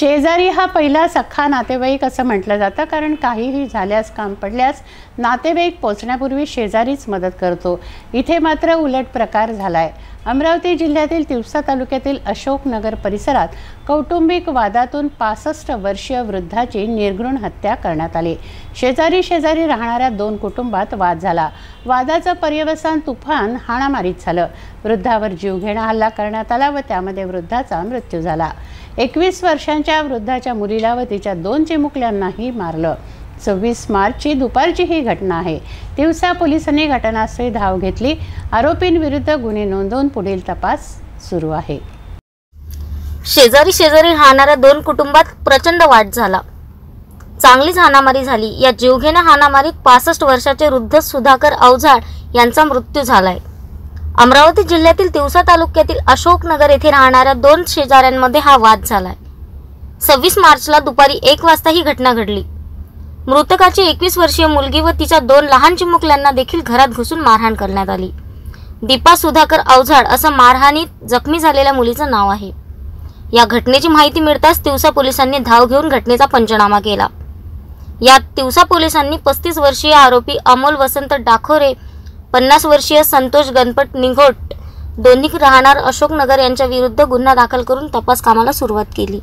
शेजारी हा पहिला सख्खा नातेवाईक असं म्हटलं जातं, कारण काहीही झाल्यास काम पडल्यास नातेवाईक पोचण्यापूर्वी शेजारीच मदत करतो. इथे मात्र उलट प्रकार झालाय. अमरावती जिल्ह्यातील तिवसा तालुक्यातील अशोकनगर परिसरात कौटुंबिक वादातून 65 वर्षीय वृद्धाची निर्घृण हत्या करण्यात आली. शेजारी राहणाऱ्या 2 कुटुंबात वाद झाला. वादाचं पर्यवसान तुफान हाणामारीत झालं. वृद्धावर जीवघेणा हल्ला करण्यात आला व त्यामध्ये वृद्धाचा मृत्यू झाला. 21 वर्षांच्या वृद्धाच्या मुलीला व तिच्या 2 चिमुकल्यांनाही मारलं. 26 मार्चची दुपारची ही घटना आहे. तिवसा पोलिसांनी घटनास्थळी धाव घेतली. आरोपींविरुद्ध गुन्हे नोंदवून पुढील तपास सुरू आहे. शेजारी राहणाऱ्या 2 कुटुंबात प्रचंड वाद झाला. चांगलीच हाणामारी झाली. या जीवघेण्या हाणामारीत 65 वर्षाचे वृद्ध सुधाकर अवझाड यांचा मृत्यू झालाय. अमरावती जिल्ह्यातील तिवसा तालुक्यातील अशोकनगर येथे राहणाऱ्या 2 शेजाऱ्यांमध्ये हा वाद झालाय. 26 मार्चला दुपारी 1 वाजता ही घटना घडली. मृतकाची 21 वर्षीय मुलगी व तिच्या 2 लहान चिमुकल्यांना देखील घरात घुसून मारहाण करण्यात आली. दीपा सुधाकर अवझाड असं मारहाणीत जखमी झालेल्या मुलीचं नाव आहे. या घटनेची माहिती मिळताच तिवसा पोलिसांनी धाव घेऊन घटनेचा पंचनामा केला. यात तिवसा पोलिसांनी 35 वर्षीय आरोपी अमोल वसंत डाखोरे, 50 वर्षीय संतोष गणपत निघोट दोन्ही राहणार अशोकनगर यांच्या विरुद्ध गुन्हा दाखल करून तपास कामाला सुरुवात केली.